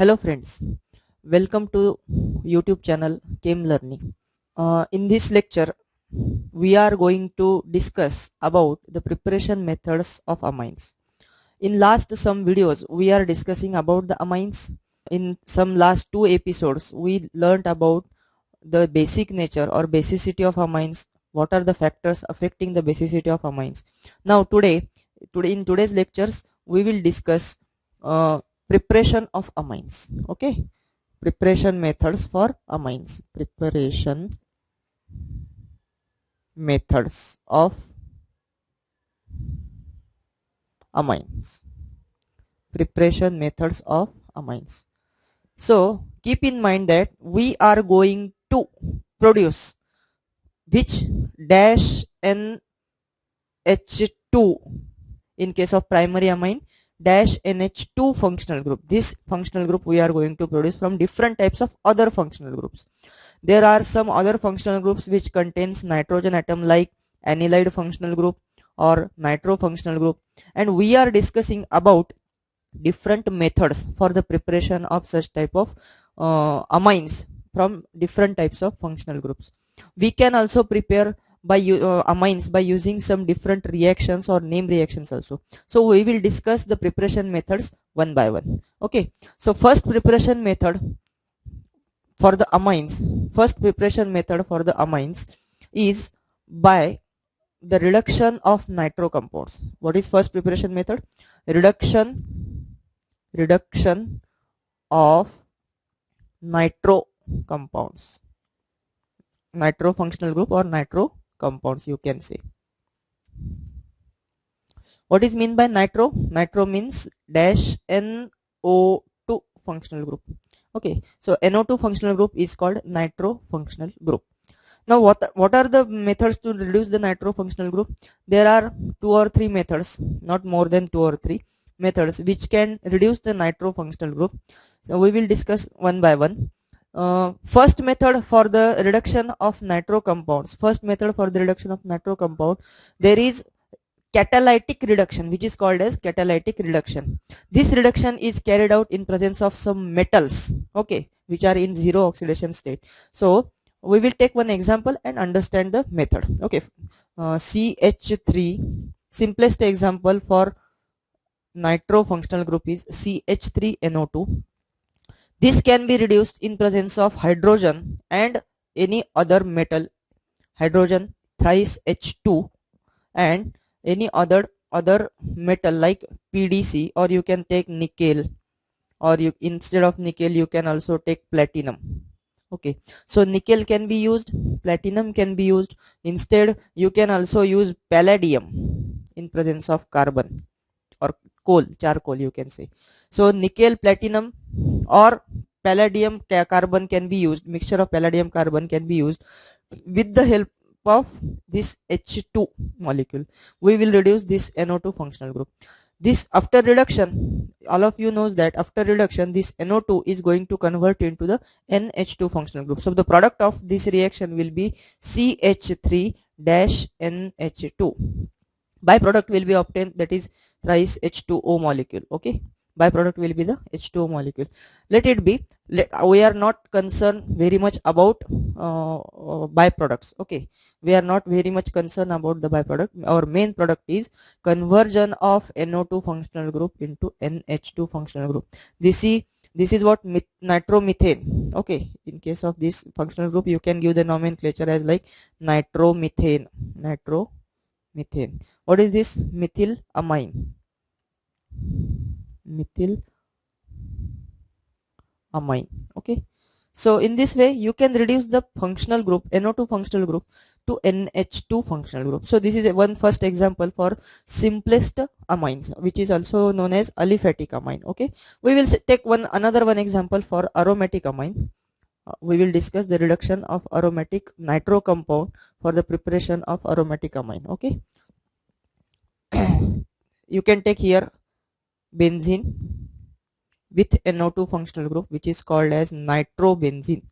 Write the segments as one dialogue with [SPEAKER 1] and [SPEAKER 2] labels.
[SPEAKER 1] Hello friends, welcome to YouTube channel Chem Learning. In this lecture, we are going to discuss about the preparation methods of amines. In last some videos, we are discussing about the amines. In some last two episodes, we learned about the basic nature or basicity of amines. What are the factors affecting the basicity of amines? Now today in today's lectures, we will discuss uh, preparation of amines. Okay, preparation methods for amines. Preparation methods of amines. Preparation methods of amines. So keep in mind that we are going to produce which dash NH2 in case of primary amine dash NH2 functional group. This functional group we are going to produce from different types of other functional groups. There are some other functional groups which contains nitrogen atom like anilide functional group or nitro functional group, and we are discussing about different methods for the preparation of such type of amines from different types of functional groups. We can also prepare by amines by using some different reactions or name reactions also. So we will discuss the preparation methods one by one. Okay, so first preparation method for the amines, first preparation method for the amines is by the reduction of nitro compounds. What is first preparation method? Reduction of nitro compounds, nitro functional group or nitro compounds you can say. What is mean by nitro? Nitro means dash NO2 functional group. Okay, so NO2 functional group is called nitro functional group. Now what are the methods to reduce the nitro functional group? There are two or three methods, not more than two or three methods which can reduce the nitro functional group. So we will discuss one by one. First method for the reduction of nitro compounds. First method for the reduction of nitro compound, there is catalytic reduction, which is called as catalytic reduction. This reduction is carried out in presence of some metals, okay, which are in zero oxidation state. So we will take one example and understand the method. Okay, CH3, simplest example for nitro functional group is CH3NO2. This can be reduced in presence of hydrogen and any other metal, hydrogen thrice H2, and any other metal like PDC, or you can take nickel, or you instead of nickel you can also take platinum. Okay, so nickel can be used, platinum can be used. Instead you can also use palladium in presence of carbon or coal, charcoal you can say. So nickel, platinum or palladium carbon can be used, mixture of palladium carbon can be used. With the help of this H2 molecule we will reduce this NO2 functional group. This after reduction, all of you knows that after reduction this NO2 is going to convert into the NH2 functional group. So the product of this reaction will be CH3-NH2. Byproduct will be obtained, that is thrice H2O molecule. Okay, byproduct will be the H2O molecule. Let it be. We are not concerned very much about byproducts. Okay, we are not very much concerned about the byproduct. Our main product is conversion of NO2 functional group into NH2 functional group. This is what nitromethane. Okay, in case of this functional group you can give the nomenclature as like nitromethane. What is this? Methyl amine. Okay, so in this way you can reduce the functional group NO2 functional group to NH2 functional group. So this is one first example for simplest amines, which is also known as aliphatic amine. Okay, we will take another example for aromatic amine. We will discuss the reduction of aromatic nitro compound for the preparation of aromatic amine. Okay, you can take here benzene with NO2 functional group, which is called as nitrobenzene.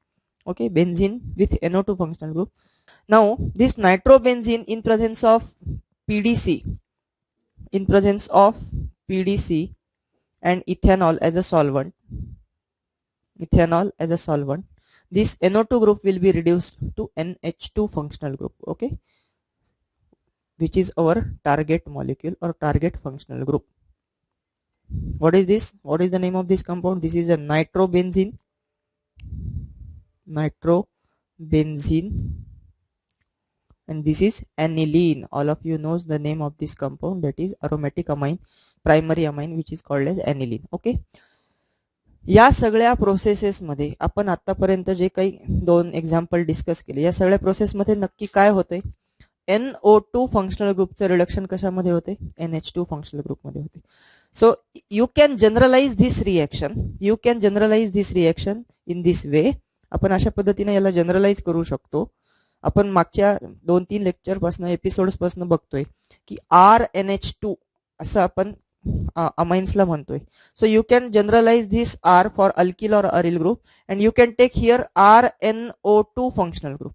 [SPEAKER 1] Okay, benzene with NO2 functional group. Now this nitrobenzene in presence of PDC, and ethanol as a solvent, ethanol as a solvent, this NO2 group will be reduced to NH2 functional group, okay, which is our target molecule or target functional group. What is this? What is the name of this compound? This is a nitrobenzene. Nitrobenzene. And this is aniline. All of you knows the name of this compound, that is aromatic amine, primary amine, which is called as aniline. Okay. या सगळ्या processes मध्ये आपण आतापर्यंत जे काही दोन example discuss केले, या सगळ्या प्रोसेस मध्ये नक्की काय होते? NO2 फंक्शनल ग्रुपचं रिडक्शन कशामध्ये होते? NH2 फंक्शनल ग्रुप मध्ये होते. So you can generalise this reaction in this way. आपण अशा पद्धतीने याला जनरलाइज करू शकतो. आपण मागच्या 2-3 लेक्चर पासून एपिसोड्स पासून बघतोय की RNH2 असं आपण अमाइन्सला म्हणतोय. So you can generalise this R for alkyl और aryl group and you can take here RNO2 functional group,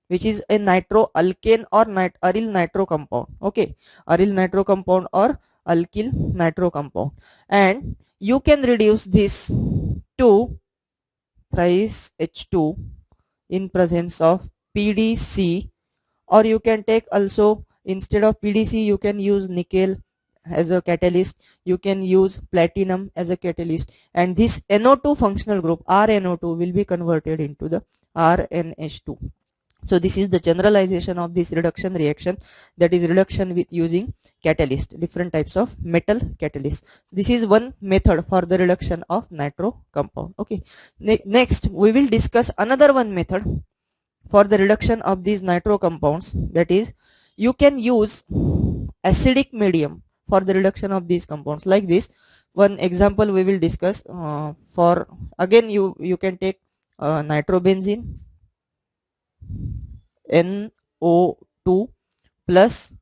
[SPEAKER 1] which is a nitroalkane or aryl nitro compound. Okay, aryl nitro compound or alkyl nitro compound, and you can reduce this to thrice H2 in presence of PDC, or you can take also, instead of PDC you can use nickel as a catalyst, you can use platinum as a catalyst, and this NO2 functional group RNO2 will be converted into the RNH2. So this is the generalization of this reduction reaction, that is reduction with using catalyst, different types of metal catalyst. So this is one method for the reduction of nitro compound. Okay, next we will discuss another one method for the reduction of these nitro compounds, that is you can use acidic medium for the reduction of these compounds. Like this one example we will discuss. For again you can take nitrobenzene, NO2 plus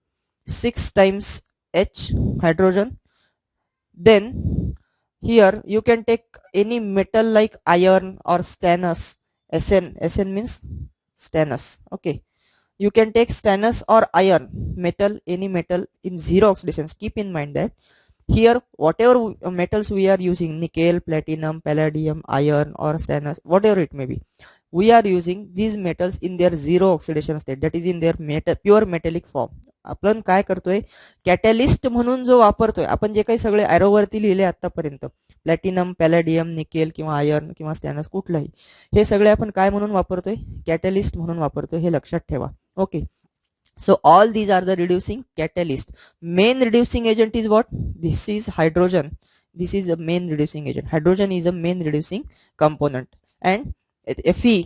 [SPEAKER 1] 6 times H hydrogen. Then here you can take any metal like iron or stannous. SN means stannous. Okay, you can take stannous or iron metal, any metal in zero oxidations. Keep in mind that here whatever metals we are using, nickel, platinum, palladium, iron or stannous, whatever it may be, we are using these metals in their zero oxidation state, that is in their pure metallic form. आपण काय करतोय? Catalyst म्हणून जो वापरतोय, आपण जे काही सगळे arrow वरती लिहिले आतापर्यंत, प्लॅटिनम, पॅलेडियम, निकेल किंवा आयर्न किंवा स्टॅनस कुठलाही, हे सगळे आपण काय म्हणून वापरतोय? कॅटलिस्ट म्हणून वापरतोय, हे लक्षात ठेवा. Okay, so all these are the reducing catalyst. Main reducing agent is what? This is hydrogen. This is a main reducing agent. Hydrogen is a main reducing component, and Fe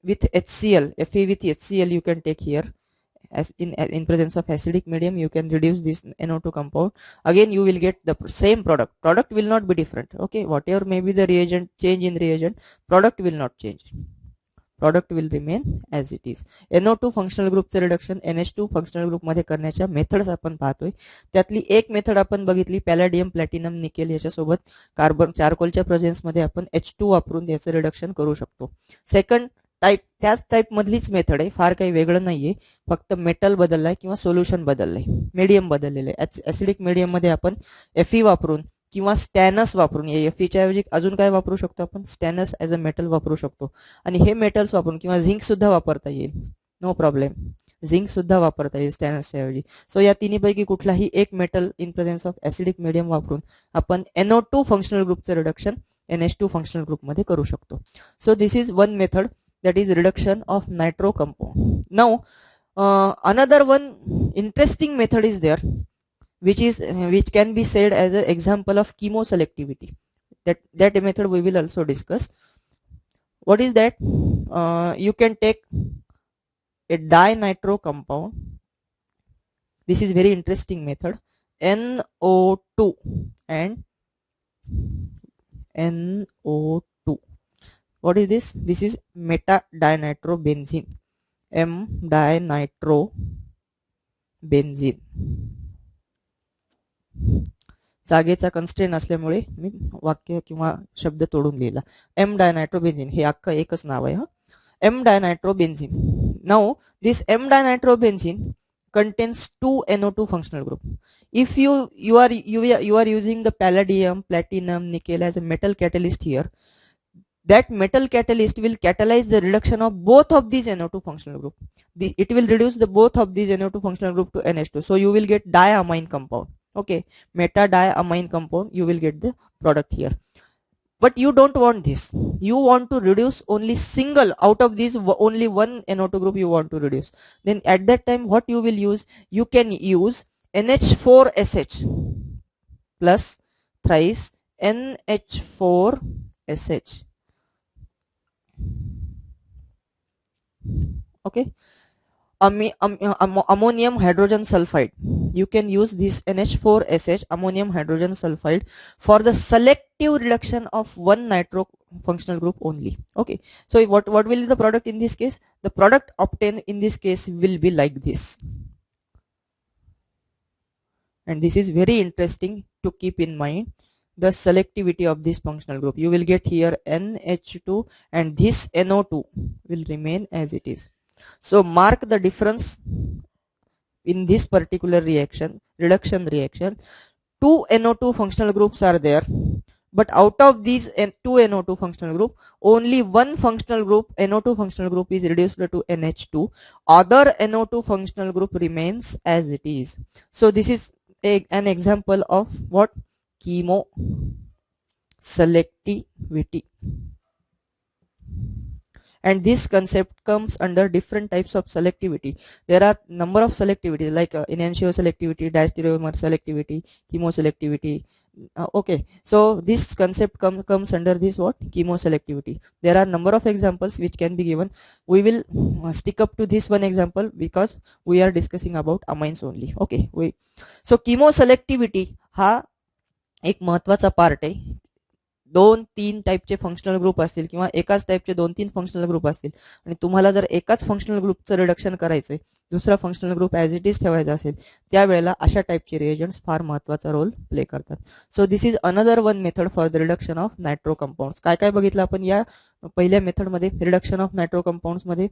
[SPEAKER 1] with HCl, Fe with HCl you can take here. As in presence of acidic medium you can reduce this NO2 compound. Again you will get the same product. Product will not be different. Okay, whatever may be the reagent, change in reagent, product will not change. Product will remain as it is. NO2 functional group चे reduction NH2 functional group मध्ये करण्याच्या methods आपण पाहतोय. त्यातली एक method आपण बघितली, पॅलेडियम, platinum, nickel याच्या सोबत कार्बन चारकोलच्या प्रेझेन्स मध्ये आपण H2 वापरून याचं रिडक्शन करू शकतो. सेकंड टाइप त्याच टाइप मधलीच मेथड आहे, फार काही वेगळं नाहीये, फक्त मेटल बदललाय किंवा सोल्युशन बदललंय, मीडियम बदललेलं आहे. ऍसिडिक मीडियम मध्ये आपण Fe वापरून किंवा स्टॅनस वापरून, Feच्या ऐवजी अजून काय वापरू शकतो आपण? स्टॅनस ऍज अ मेटल वापरू शकतो. आणि हे मेटल्स वापरून किंवा झिंक सुद्धा वापरता येईल, नो प्रॉब्लेम, झिंक सुद्धा वापरता येईल स्टॅनसच्या ऐवजी. सो या तिन्हीपैकी कुठलाही एक metal in presence of acidic medium वापरून आपण NO2 फंक्शनल ग्रुपचं रिडक्शन NH2 फंक्शनल ग्रुप मध्ये करू शकतो. So this is one method, that is reduction of nitro compound. Now another one interesting method is there, which can be said as an example of chemoselectivity. That method we will also discuss. What is that? You can take a dinitro compound. This is very interesting method, NO2 and NO2. What is this? This is meta dinitrobenzene, M-dinitrobenzene. जागेचा कन्स्ट्रेन असल्यामुळे मी वाक्य किंवा शब्द तोडून लिहिला. M-dinitrobenzene हे अख्खं एकच नाव आहे. M-dinitrobenzene. Now this M-dinitrobenzene contains 2 NO2 functional group. If you are using the palladium, platinum, nickel as a metal catalyst here, that metal catalyst will catalyze the reduction of both of these NO2 functional group. It will reduce the both of these NO2 functional group to NH2. So you will get diamine compound. Okay, meta diamine compound, you will get the product here. But you don't want this. You want to reduce only single out of these, only one NO2 group you want to reduce. Then at that time what you will use? You can use NH4SH plus thrice NH4SH. Okay, ammonium hydrogen sulfide. You can use this NH4SH, ammonium hydrogen sulfide, for the selective reduction of one nitro functional group only. Okay, so what will be the product in this case? The product obtained in this case will be like this, and this is very interesting to keep in mind, the selectivity of this functional group. You will get here NH2 and this NO2 will remain as it is. So mark the difference in this particular reduction reaction. Two NO2 functional groups are there, but out of these two NO2 functional group, only one functional group, NO2 functional group, is reduced to NH2. Other NO2 functional group remains as it is. So this is an example of what? Chemo selectivity. And this concept comes under different types of selectivity. There are number of selectivity like enantioselectivity, diastereomer selectivity, chemoselectivity. Okay, so this concept comes under this what? Chemoselectivity. There are number of examples which can be given. We will stick up to this one example because we are discussing about amines only. Okay, so chemoselectivity हा एक महत्वाचा part आहे. 2-3 टाईपचे functional group असतील किंवा एकाच टाईपचे 2-3 functional group असतील आणि तुम्हाला जर एकाच फंक्शनल ग्रुपचं रिडक्शन करायचंय, दुसरा functional group as it is ठेवायचा असेल, त्यावेळेला अशा टाईपचे रिएजंट्स फार महत्वाचा रोल प्ले करतात. So this is another one method for the reduction of nitro compounds. काय काय बघितलं आपण या पहिल्या मेथडमध्ये? रिडक्शन ऑफ नायट्रो कंपाऊंड्स मध्ये,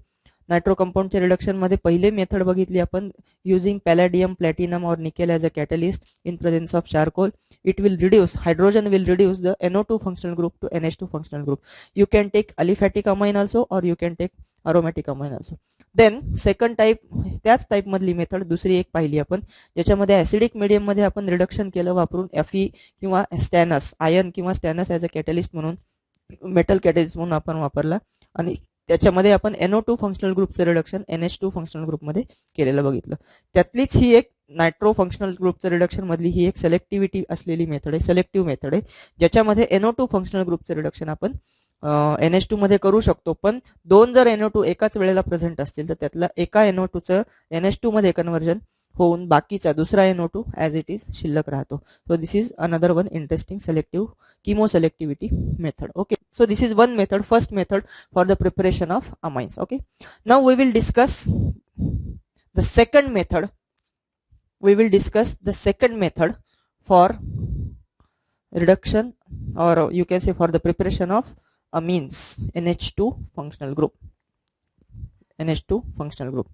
[SPEAKER 1] नायट्रो कंपाऊंडच्या रिडक्शन मध्ये पहिले मेथड बघितली आपण, युजिंग पॅलेडियम, प्लॅटिनम और nickel as a catalyst in presence of charcoal. It will reduce, hydrogen will reduce the NO2 functional group to NH2 functional group. You can take aliphatic amine also or you can take aromatic amine also. Then second type, त्याच type मधली method दुसरी एक पाहिली आपण, ज्याच्यामध्ये acidic medium मध्ये आपण reduction केलं वापरून Fe किंवा स्टॅनस, आयर्न किंवा स्टॅनस ॲज अ कॅटलिस्ट म्हणून, मेटल कॅटलिस्ट म्हणून आपण वापरला आणि त्याच्यामध्ये आपण NO2 फंक्शनल ग्रुपचं रिडक्शन NH2 फंक्शनल ग्रुपमध्ये केलेलं बघितलं. त्यातलीच ही एक नायट्रो फंक्शनल ग्रुपचं रिडक्शन मधली ही एक सेलेक्टिव्हिटी असलेली मेथड आहे, सेलेक्टिव्ह मेथड आहे, ज्याच्यामध्ये NO2 फंक्शनल ग्रुपचं रिडक्शन आपण NH2 मध्ये करू शकतो. पण दोन जर NO2 एकाच वेळेला प्रेझेंट असतील तर त्यातला एका NO2चं NH2 मध्ये कन्वर्जन होऊन बाकीचा दुसरा NO2 ॲज इट इज शिल्लक राहतो. So this is another one interesting selective chemoselectivity method. Okay, so this is one method, first method for the preparation of amines. Okay, now we will discuss the second method. We will discuss the second method for reduction, or you can say for the preparation of amines, NH2 functional group. NH2 functional group.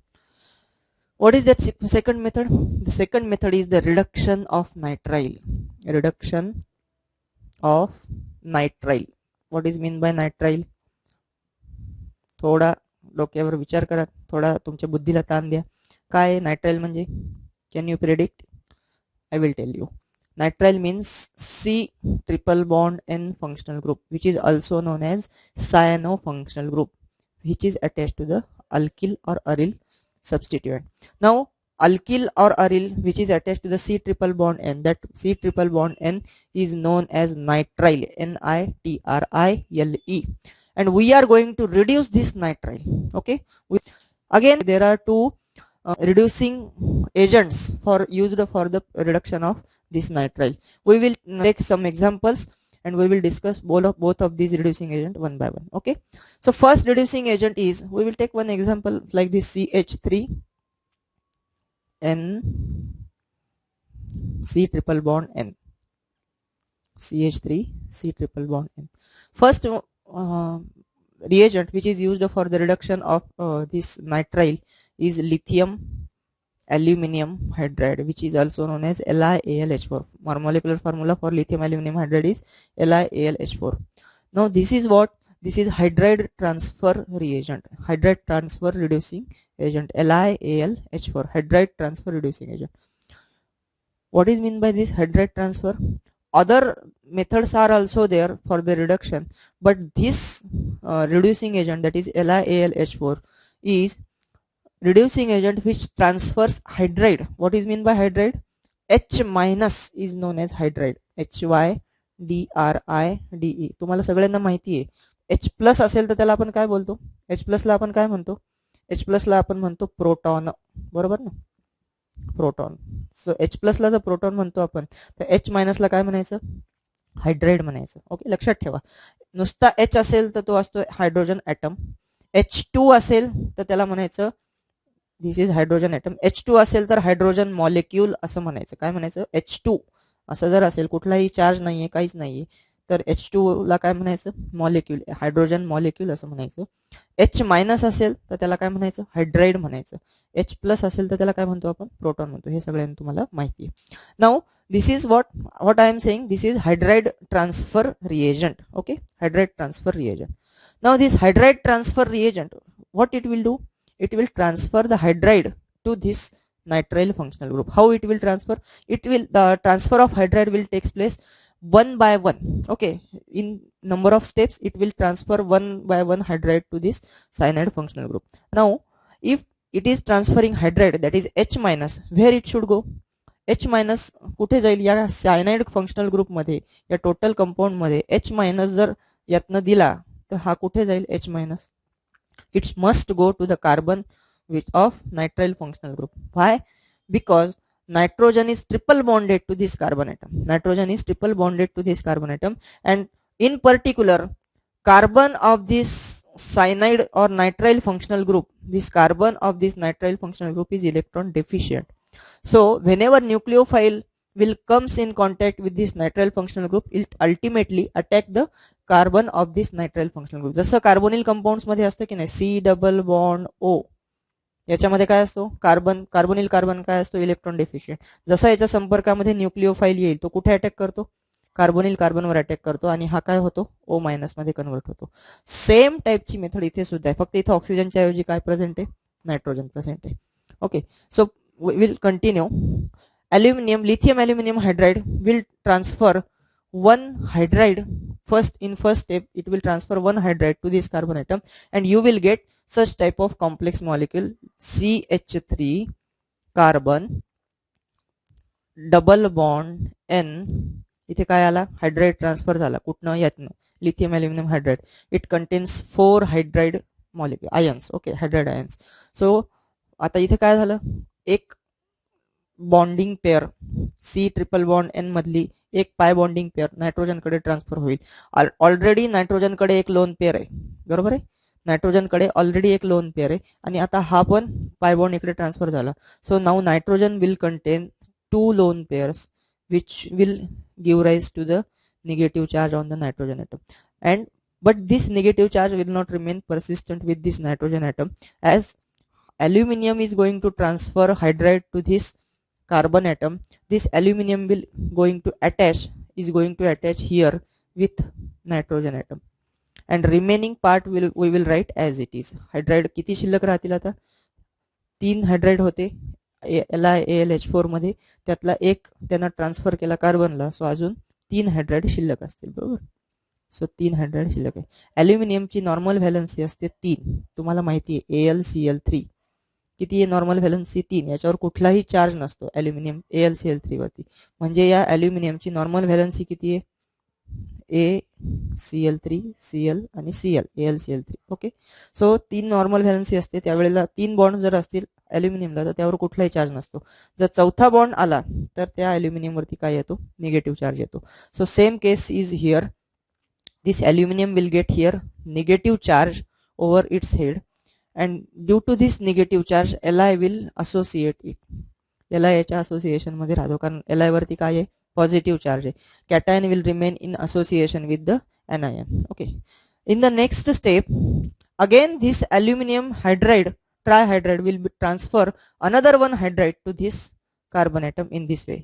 [SPEAKER 1] What is that second method? The second method is the reduction of nitrile. Reduction of nitrile. What is mean by nitrile? थोडा डोक्यावर विचार करा, थोडा तुमच्या बुद्धीला ताण द्या. काय नायट्राइल म्हणजे? Can you predict? I will tell you. Nitrile means C triple bond N functional group, which is also known as cyano functional group, which is attached to the alkyl or aryl substituent. Now alkyl or aryl which is attached to the C triple bond N, that C triple bond N is known as nitrile, NITRILE, and we are going to reduce this nitrile. Okay, again there are two reducing agents for used for the reduction of this nitrile. We will take some examples and we will discuss both of these reducing agent one by one. Okay, so first reducing agent is, we will take one example like this CH3 N C triple bond N, CH3 C triple bond N. First reagent which is used for the reduction of this nitrile is lithium aluminum hydride, which is also known as LiAlH4. Our molecular formula for lithium aluminum hydride is LiAlH4. Now this is what this is hydride transfer reagent, hydride transfer reducing agent, LiAlH4, hydride transfer reducing agent. What is mean by this hydride transfer? Other methods are also there for the reduction, but this reducing agent, that is LiAlH4, is reducing agent which transfers hydride. What is mean by hydride? H minus is known as hydride, HYDRIDE. तुम्हाला सगळ्यांना माहिती आहे. H plus असेल तर त्याला आपण काय बोलतो? H प्लस ला आपण काय म्हणतो? H प्लस ला आपण म्हणतो प्रोटॉन, बरोबर ना? प्रोटॉन. सो H प्लस ला जर प्रोटॉन म्हणतो आपण, तर H मायनस ला काय म्हणायचं? हायड्राइड म्हणायचं. ओके, लक्षात ठेवा. नुसता H असेल तर तो असतो हायड्रोजन ॲटम. H2 असेल तर त्याला म्हणायचं this is hydrogen atom. H2 असेल तर हायड्रोजन मॉलिक्यूल असं म्हणायचं. काय म्हणायचं? H2 असं जर असेल, कुठलाही चार्ज नाहीये, काहीच नाहीये, तर H2 ला काय म्हणायचं? मॉलिक्यूल, हायड्रोजन मॉलिक्यूल असं म्हणायचं. H मायनस असेल तर त्याला काय म्हणायचं? हायड्राइड म्हणायचं. H प्लस असेल तर त्याला काय म्हणतो आपण? प्रोटॉन म्हणतो. हे सगळ्यांना तुम्हाला माहिती आहे. Now this is what I am saying, this is hydride transfer reagent. Okay, hydride transfer reagent. Now this hydride transfer reagent, what it will do? It will transfer the hydride to this nitrile functional group. How it will transfer? The transfer of hydride will takes place one by one. Okay, in number of steps it will transfer one by one hydride to this cyanide functional group. Now if it is transferring hydride, that is H minus, where it should go? H minus कुठे जाईल? या cyanide functional group मध्ये, या total compound मध्ये H minus जर यातनं दिला तर हा कुठे जाईल? H minus, it must go to the carbon of nitrile functional group. Why? Because nitrogen is triple bonded to this carbon atom. Nitrogen is triple bonded to this carbon atom, and in particular carbon of this cyanide or nitrile functional group, this carbon of this nitrile functional group is electron deficient. So whenever nucleophile will comes in contact with this nitrile functional group, it ultimately attack the carbon of this nitrile functional group. जसं carbonyl compounds मध्ये असतं की नाही, C double bond O, याच्यामध्ये काय असतो? Carbonyl carbon काय असतो? Electron deficient. जसा याच्या संपर्कामध्ये न्यूक्लिओफाईल येईल तो कुठे अटॅक करतो? कार्बोनिल कार्बनवर अटॅक करतो आणि हा काय होतो? O मायनस मध्ये कन्वर्ट होतो. सेम टाईपची मेथड इथे सुद्धा आहे, फक्त इथे ऑक्सिजनच्या ऐवजी काय प्रेझेंट आहे? नायट्रोजन प्रेझेंट आहे. Okay, so will continue. Lithium aluminium hydride will transfer one hydride. First step it will transfer one hydride to this carbon atom, and you will get such type of complex molecule CH3 carbon double bond N. इथे काय आला? Hydride transfer झाला. कुठनं? यातनं, lithium aluminium hydride. It contains 4 hydride molecule ions. Okay, hydride ions. So आता इथे काय झालं? एक bonding pair C triple bond N मधली एक पाय बॉन्डिंग पेअर नायट्रोजन कडे ट्रान्सफर होईल. ऑलरेडी नायट्रोजन कडे एक लोन पेअर आहे, बरोबर आहे? नायट्रोजन कडे ऑलरेडी एक लोन पेअर आहे आणि आता हा पण पाय बॉन्ड इकडे ट्रान्सफर झाला. So now nitrogen will contain 2 loan pairs which will give rise to the negative charge on the nitrogen atom, and but this negative charge will not remain persistent with this nitrogen atom, as aluminum is going to transfer hydride to this carbon atom. This aluminum will going to attach here with nitrogen atom, and remaining part we will write as it is. Hydride किती शिल्लक राहतील? आता 3 hydride होते LiAlH4 मध्ये, त्यातला एक त्यांना transfer केला कार्बनला, सो अजून 3 हायड्राइड शिल्लक असतील, बरोबर? सो 3 हायड्राइड शिल्लक आहे. अल्युमिनियमची नॉर्मल व्हॅलन्सी असते 3, तुम्हाला माहिती आहे. AlCl3 किती आहे? Normal valency 3. याच्यावर कुठलाही चार्ज नसतो अल्युमिनियम AlCl3 वरती. म्हणजे या अल्युमिनियमची नॉर्मल व्हॅलन्सी किती आहे? ACl3, Cl आणि Cl, AlCl3. ओके, सो 3 नॉर्मल व्हॅलन्सी असते. त्यावेळेला 3 बॉन्ड जर असतील अल्युमिनियमला तर त्यावर कुठलाही चार्ज नसतो. जर चौथा बॉन्ड आला तर त्या अल्युमिनियम वरती काय येतो? निगेटिव्ह चार्ज येतो. So same case is here. This aluminium will get here negative charge over its head, and due to this negative charge Li will associate it. Li याच्या असोसिएशन मध्ये राहतो, कारण Li वरती काय आहे? पॉझिटिव्ह चार्ज आहे. Cation will remain in association with the anion. Okay, in the next step again this aluminium hydride trihydride will transfer another one hydride to this carbon atom in this way.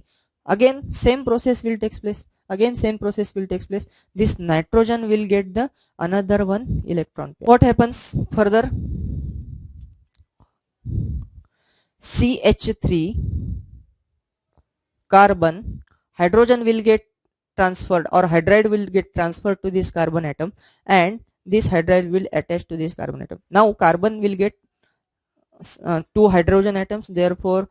[SPEAKER 1] Again same process will takes place. again same process will take place. This nitrogen will get the another one electron pair. What happens further? CH3 carbon, hydrogen will get transferred, or hydride will get transferred to this carbon atom, and this hydride will attach to this carbon atom. Now carbon will get two hydrogen atoms, therefore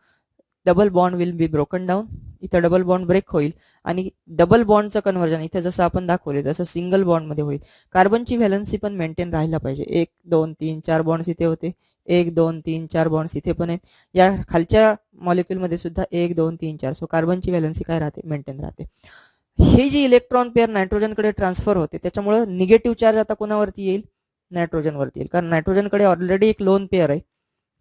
[SPEAKER 1] double bond will be broken down. इथं double bond break होईल आणि double बॉन्डचं conversion इथे जसं आपण दाखवले तसं single bond मध्ये होईल. कार्बनची व्हॅलन्सी पण मेंटेन राहायला पाहिजे. 1 2 3 4 बॉन्ड्स इथे होते, 1 2 3 4 बॉन्ड्स इथे पण आहेत. या खालच्या मॉलिक्युल मध्ये सुद्धा 1 2 3 4. सो कार्बनची व्हॅलन्सी काय राहते? मेंटेन राहते. हे जी इलेक्ट्रॉन पेअर नायट्रोजनकडे ट्रान्सफर होते त्याच्यामुळे निगेटिव्ह चार्ज आता कोणावरती येईल? नायट्रोजन वरती येईल, कारण नायट्रोजनकडे ऑलरेडी एक लोन पेअर आहे.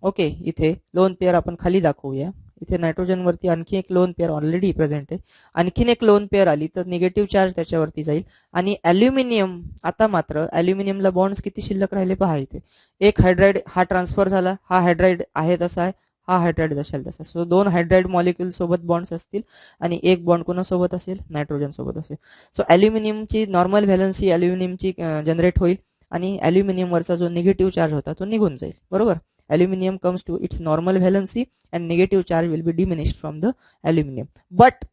[SPEAKER 1] ओके, इथे लोन पेअर आपण खाली दाखवूया. इथे नायट्रोजन वरती आणखी एक लोन पेअर ऑलरेडी प्रेझेंट आहे. आणखीन एक लोन पेअर आली तर निगेटिव्ह चार्ज त्याच्यावरती जाईल. आणि अल्युमिनियम, आता मात्र अल्युमिनियमला बॉन्ड्स किती शिल्लक राहिले पहा. इथे एक हायड्राइड हा ट्रान्सफर झाला, हा हायड्राइड आहे तसा आहे, हा हायड्राइड असेल तसा. सो दोन हायड्राइड मॉलिक्युल सोबत बॉन्ड्स असतील आणि एक बॉन्ड कोणासोबत असेल? नायट्रोजन सोबत असेल. सो अल्युमिनियमची नॉर्मल व्हॅलन्सी अल्युमिनियमची जनरेट होईल आणि अल्युमिनियमवरचा जो निगेटिव्ह चार्ज होता तो निघून जाईल. बरोबर. Aluminium comes to its normal valency and negative charge will be diminished from the aluminium. But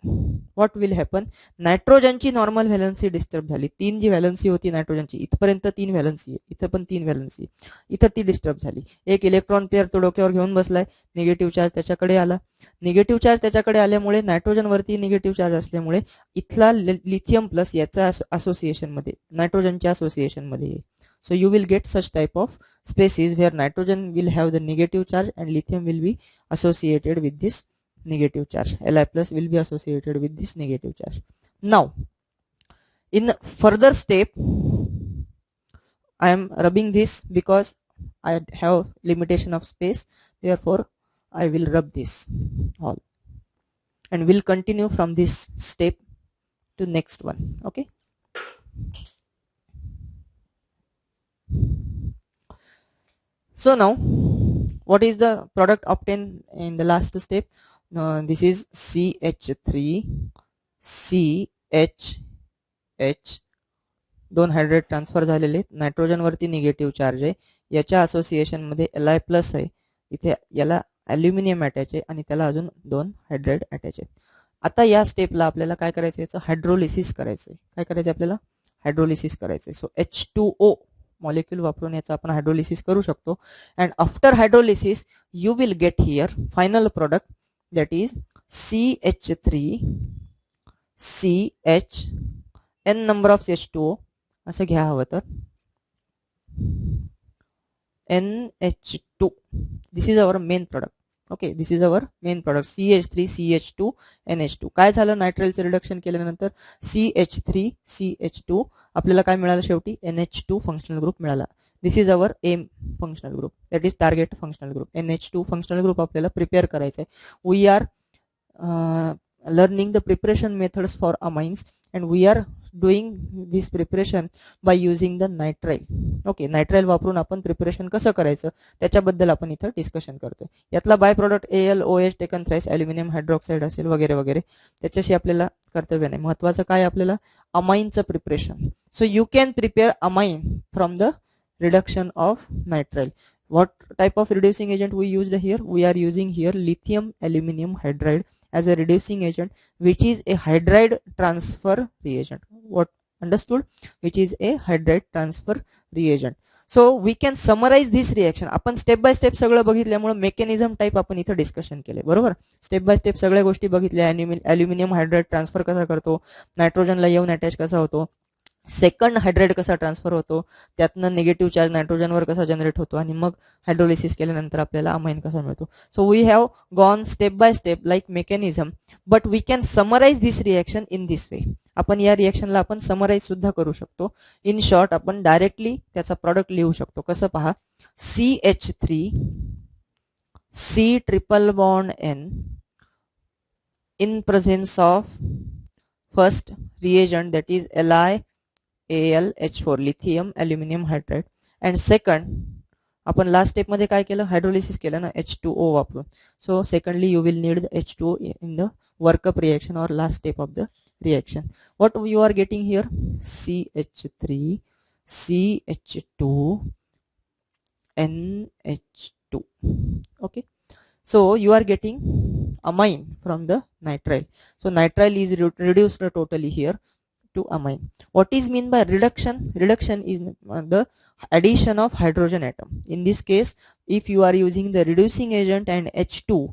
[SPEAKER 1] what will happen? नायट्रोजनची नॉर्मल व्हॅलन्सी डिस्टर्ब झाली. 3 जी व्हॅलन्सी होती नायट्रोजनची, इथपर्यंत 3 व्हॅलन्सी आहे, इथं पण 3 व्हॅलन्सी, इथं ती डिस्टर्ब झाली. एक इलेक्ट्रॉन पेअर तो डोक्यावर घेऊन बसलाय, निगेटिव्ह चार्ज त्याच्याकडे आला. निगेटिव्ह चार्ज त्याच्याकडे आल्यामुळे नायट्रोजन वरती निगेटिव्ह चार्ज असल्यामुळे इथला लिथियम प्लस याचा असोसिएशन मध्ये, नायट्रोजनच्या असोसिएशन मध्ये येईल. So you will get such type of species where nitrogen will have the negative charge and lithium will be associated with this negative charge. Li plus will be associated with this negative charge. Now, in further step, I am rubbing this because I have limitation of space. Therefore, I will rub this all, and will continue from this step to next one. Okay. So now what is the product obtained in the last step? This is CH3 CH दोन hydrate transfer झालेले, nitrogen वरती negative charge आहे, याच्या association मध्ये Li plus आहे, इथे याला aluminium attach आहे आणि त्याला अजून 2 हायड्रेट अटॅच आहेत. आता या स्टेपला आपल्याला काय करायचं? याचं हायड्रोलिसिस करायचंय. काय करायचं आपल्याला? हायड्रोलिसिस करायचंय. सो H2O मॉलिक्यूल वापरून याचा आपण हायड्रोलिसिस करू शकतो. And after hydrolysis you will get here final product that is CH3 CH n number of H2O असं घ्या हवं तर NH2. This is our main product. Okay, this is our main product CH3 CH2 NH2. काय झालं? नायट्राइलचं reduction केल्यानंतर CH3 CH2 आपल्याला काय मिळालं? शेवटी NH2 फंक्शनल ग्रुप मिळाला. This is our aim functional group, that is target functional group. NH2 functional group आपल्याला prepare करायचा आहे. We are learning the preparation methods for amines and we are doing this preparation by using the nitrile. Okay, nitrile वापरून आपण preparation कसं करायचं त्याच्याबद्दल आपण इथं डिस्कशन करतोय. यातला by product AlOH taken thrice aluminium hydroxide असेल वगैरे वगैरे, त्याच्याशी आपल्याला कर्तव्य नाही. महत्वाचं काय आपल्याला? अमाइनचं preparation. So you can prepare amine from the reduction of nitrile. What type of reducing agent we used here? We are using here lithium aluminum hydride as a reducing agent, which is a hydride transfer reagent. What understood? Which is a hydride transfer reagent. So we can summarize this reaction. आपण step by step सगळं बघितल्यामुळे mechanism type आपण इथं discussion केले. बरोबर. Step by step सगळ्या गोष्टी बघितल्या. Aluminium hydride transfer कसा करतो, नायट्रोजनला येऊन अटॅच कसा होतो, सेकंड हायड्राइड कसा ट्रान्सफर होतो, त्यातनं निगेटिव्ह चार्ज नायट्रोजनवर कसा जनरेट होतो आणि मग हायड्रोलिसिस केल्यानंतर आपल्याला अमाइन कसा मिळतो. So we have gone step by step like mechanism, but we can summarise this reaction in this way. आपण या रिएक्शनला आपण समराइज सुद्धा करू शकतो. इन शॉर्ट आपण डायरेक्टली त्याचा प्रॉडक्ट लिहू शकतो. कसं पहा? CH3 C triple bond N in presence of first reagent that is LiAlH4 lithium aluminum hydride and second आपण लास्ट स्टेप मध्ये काय केलं? हायड्रोलिसिस केलं ना H2O वापरून. So secondly you will need H2O in the workup reaction or last step of the reaction. What you are getting here? CH3 CH2 NH2. Okay, so you are getting amine from the nitrile. So nitrile is reduced totally here to amine. What is mean by reduction? Reduction is the addition of hydrogen atom. In this case, if you are using the reducing agent and H2,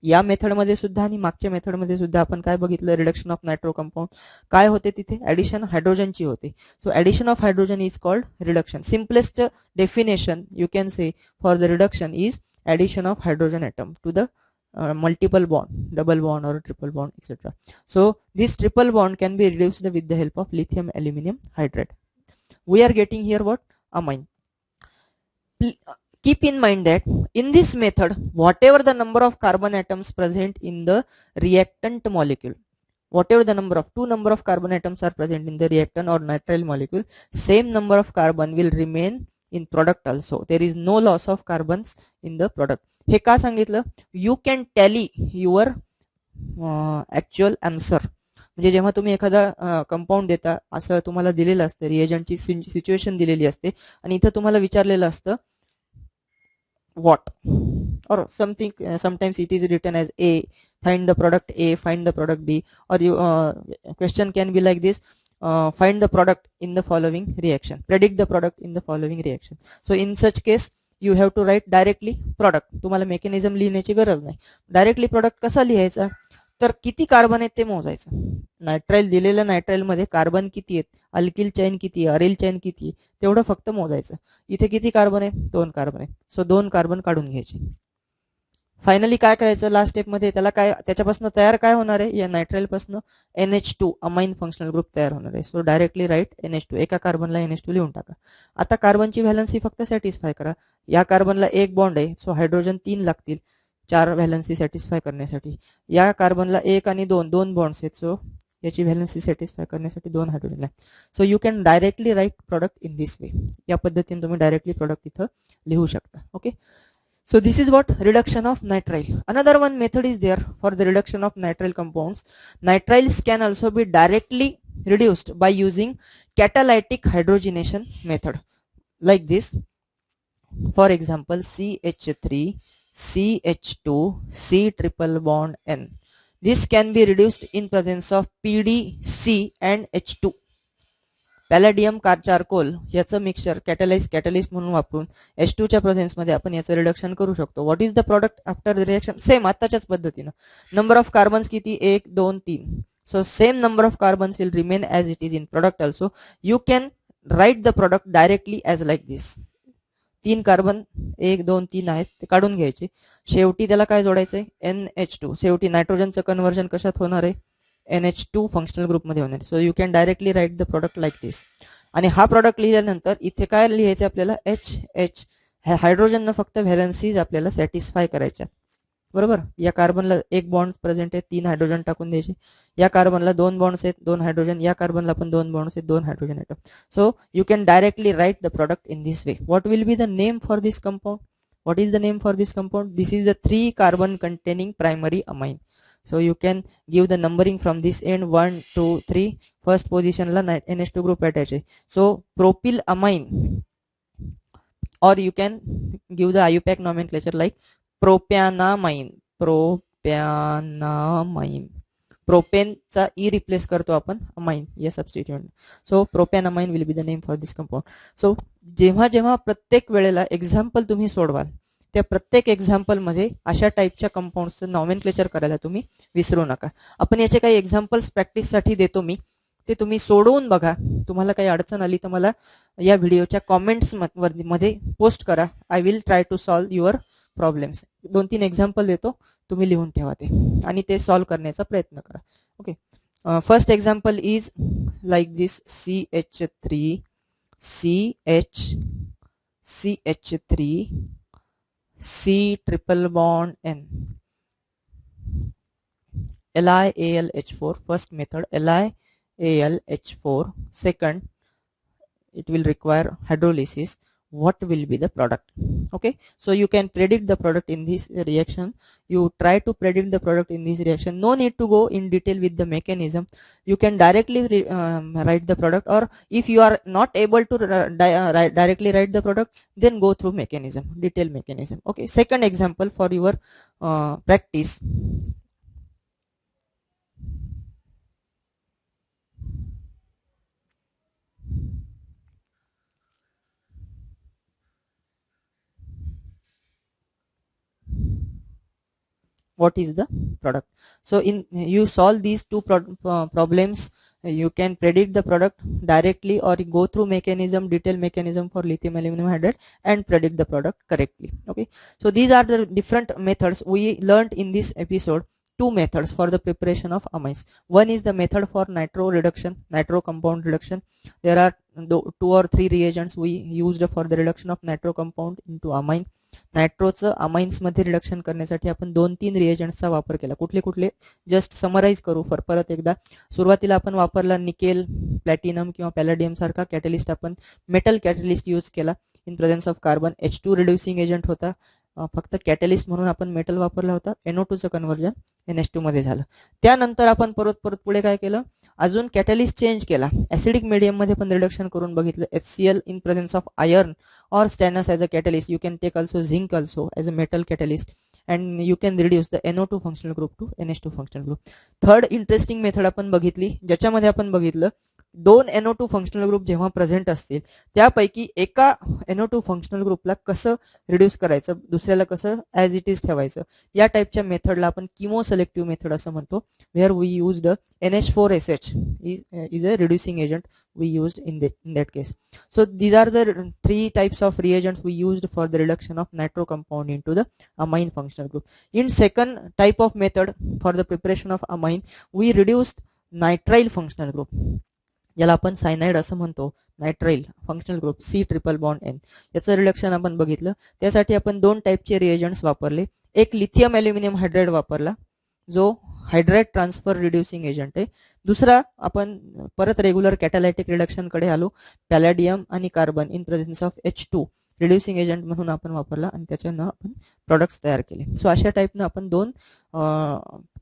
[SPEAKER 1] या method मध्ये सुद्धा आणि मागच्या method मध्ये सुद्धा आपण काय बघितलं? रिडक्शन ऑफ नायट्रो कंपाऊंड काय होते तिथे? ऍडिशन हायड्रोजनची होते. So addition of hydrogen is called reduction. Simplest definition you can say for the reduction is addition of hydrogen atom to the multiple bond, double bond or triple bond, etc. So this triple bond can be reduced with the help of lithium aluminum hydride. We are getting here what? Amine. Keep in mind that in this method, whatever the number of carbon atoms present in the reactant molecule, whatever the number of carbon atoms are present in the reactant or nitrile molecule, same number of carbon will remain in product also. There is no loss of carbons in the product. हे का सांगितलं? You can tally your actual answer. म्हणजे जेव्हा तुम्ही एखादा compound देता, असं तुम्हाला दिलेलं असतं, रिएजंटची सिच्युएशन दिलेली असते आणि इथं तुम्हाला विचारलेलं असतं what or something, sometimes it is written as A, find the product A, find the product B, or you question can be like this, find the product in the following reaction, predict the product in the following reaction. So in such case you have to write directly product. तुम्हाला mechanism लिहिण्याची गरज नाही. Directly product कसा लिहायचा? तर किती carbon आहेत ते मोजायचं. नायट्राइल दिलेलं नायट्राइल मध्ये कार्बन किती आहेत, अल्किल चैन किती आहे, अरिल चैन किती आहे, तेवढं फक्त मोजायचं. इथे किती कार्बन आहेत? 2 कार्बन आहेत. सो 2 कार्बन काढून घ्यायचे. फायनली काय करायचं? लास्ट स्टेप मध्ये त्याला काय, त्याच्यापासून तयार काय होणार आहे? या नायट्राइल पासून NH2 अमाइन फंक्शनल ग्रुप तयार होणार आहे. So directly write NH2. एका कार्बनला NH2 लिहून टाका. आता कार्बनची व्हॅलन्सी फक्त सॅटिस्फाय करा. या कार्बनला एक बॉन्ड आहे, सो हायड्रोजन 3 लागतील 4 व्हॅलन्सी सॅटिस्फाय करण्यासाठी. या कार्बनला 1 आणि 2 बॉन्ड्स आहेत, सो याची व्हॅलन्सी सॅटिस्फाय करण्यासाठी 2 हायड्रोजन आहे. So you can directly write product in this way. या पद्धतीने तुम्ही डायरेक्टली प्रोडक्ट इथं लिहू शकता. Okay, so this is what? Reduction of nitrile. Another one method is there for the reduction of nitrile compounds. Nitriles can also be directly reduced by using catalytic hydrogenation method like this. For example, CH3 CH2 C triple bond N. This can be reduced in presence of PDC and H2. Palladium charcoal याचं mixture catalyst म्हणून वापरून H2 च्या presence मध्ये आपण याचं reduction करू शकतो. What is the product after the reaction? Same आताच्याच पद्धतीनं. नंबर ऑफ कार्बन्स किती? 1 2 3. So same number of carbons will remain as it is in product also. You can write the product directly as like this. 3 carbon 1 2 3 आहेत ते काढून घ्यायचे. शेवटी त्याला काय जोडायचंय? NH2. शेवटी नायट्रोजनचं कन्व्हर्जन कशात होणार आहे? NH2 फंक्शनल ग्रुप मध्ये होणार. सो you can directly right the product like this. आणि हा प्रोडक्ट लिहिल्यानंतर इथे काय लिहायचं आपल्याला? HH. हायड्रोजननं फक्त व्हॅलन्सीज आपल्याला सॅटिस्फाय करायच्या, बरोबर. या कार्बनला 1 बॉन्ड प्रेझेंट आहे, 3 हायड्रोजन टाकून द्यायचे. या कार्बनला 2 बॉन्ड्स आहेत, 2 हायड्रोजन. या कार्बनला पण 2 बॉन्ड्स आहेत, 2 हायड्रोजन आहेत. सो you can directly right the product in this way. What will be the name for this compound? What is the name for this compound? This is the 3 carbon containing primary amine. So you can give the numbering from this end 1 2 3. First position la NH2 group attached hai. So propyl amine, or you can give the IUPAC nomenclature like propanamine. Propanamine. Propane चा E replace करतो आपण amine या substituent. So propanamine will be the name for this compound. So जेव्हा जेव्हा प्रत्येक वेळेला example तुम्ही सोडवाल, त्या प्रत्येक एक्झाम्पल मध्ये अशा टाईपच्या कंपाऊंड्सचं नॉमेनक्लेचर करायला तुम्ही विसरू नका. आपण याचे काही एक्झाम्पल्स प्रॅक्टिससाठी देतो मी, ते तुम्ही सोडवून बघा. तुम्हाला काही अडचण आली तर मला या व्हिडिओच्या कॉमेंट्स मध्ये पोस्ट करा. I will try to solve your problems. 2-3 example देतो, तुम्ही लिहून ठेवा ते आणि ते सॉल्व करण्याचा प्रयत्न करा. Okay, first example is like this. CH3 CH3 C triple bond N. LiAlH4 first method, LiAlH4. Second, it will require hydrolysis. what will be the product. Okay, so you can predict the product in this reaction. You try to predict the product in this reaction. No need to go in detail with the mechanism. You can directly write the product, or if you are not able to directly write the product, then go through mechanism, detailed mechanism. Okay, second example for your practice. What is the product? So in you solve these two problems, you can predict the product directly, or go through mechanism, detailed mechanism for lithium aluminum hydride, and predict the product correctly. Okay, so these are the different methods we learned in this episode. Two methods for the preparation of amines. One is the method for nitro reduction, nitro compound reduction. There are two or three reagents we used for the reduction of nitro compound into amine. नायट्रोचं amines मध्ये reduction करण्यासाठी आपण 2-3 रिएजंट्सचा वापर केला. कुठले कुठले just summarise करू परत एकदा. सुरुवातीला आपण वापरला निकेल, प्लॅटिनम किंवा पॅलेडियम सारखा कॅटलिस्ट. आपण मेटल कॅटलिस्ट यूज केला इन presence of carbon. H2 reducing agent होता, फक्त कॅटलिस्ट म्हणून आपण मेटल वापरला होता. NO2 चं कन्व्हर्जन NH2 मध्ये झालं. त्यानंतर आपण परत पुढे काय केलं, अजून कॅटलिस्ट चेंज केला. ऍसिडिक मीडियम मध्ये पण रिडक्शन करून बघितलं. HCl in presence of iron or stannous as a catalyst. You can take also zinc also as a metal catalyst, and you can reduce the NO2 functional group to NH2 functional group. Third interesting method आपण बघितली, ज्याच्यामध्ये आपण बघितलं 2 NO2 functional group जेव्हा present असतील त्यापैकी एका NO2 functional ग्रुपला कसं रिड्यूस करायचं, दुसऱ्याला कसं ॲज इट इज ठेवायचं. या टाईपच्या मेथडला आपण किमो सिलेक्टिव्ह मेथड असं म्हणतो. Where we used NH4SH is a reducing agent we used in that case. So these are the three types of reagents we used for the reduction of nitro compound into the amine functional group. In second type of method for the preparation of amine, we reduced nitrile functional group, ज्याला आपण cyanide असं म्हणतो. Nitrile functional group C∼N. याचं reduction आपण बघितलं. त्यासाठी आपण 2 टाईपचे रिएजंट्स वापरले. एक लिथियम अल्युमिनियम हायड्राइड वापरला, जो हायड्राइड ट्रान्सफर रिड्युसिंग एजंट आहे. दुसरा आपण परत रेग्युलर कॅटालायटिक रिडक्शन कडे आलो. पॅलेडियम आणि carbon in presence of H2 reducing agent म्हणून आपण वापरला, आणि त्याच्यानं आपण प्रोडक्ट्स तयार केले. सो अशा टाईपनं आपण 2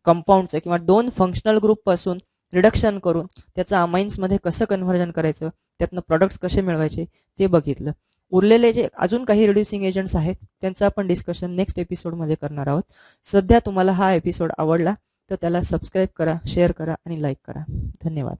[SPEAKER 1] कंपाऊंडचे किंवा 2 फंक्शनल ग्रुप पासून रिडक्शन करून त्याचं अमाइन्स मध्ये कसं कन्व्हर्जन करायचं, त्यातनं प्रोडक्ट्स कसे मिळवायचे ते बघितलं. उरलेले जे अजून काही रिड्युसिंग एजंट्स आहेत त्यांचं आपण डिस्कशन नेक्स्ट एपिसोडमध्ये करणार आहोत. सध्या तुम्हाला हा एपिसोड आवडला तर त्याला सबस्क्राईब करा, शेअर करा आणि लाईक करा. धन्यवाद.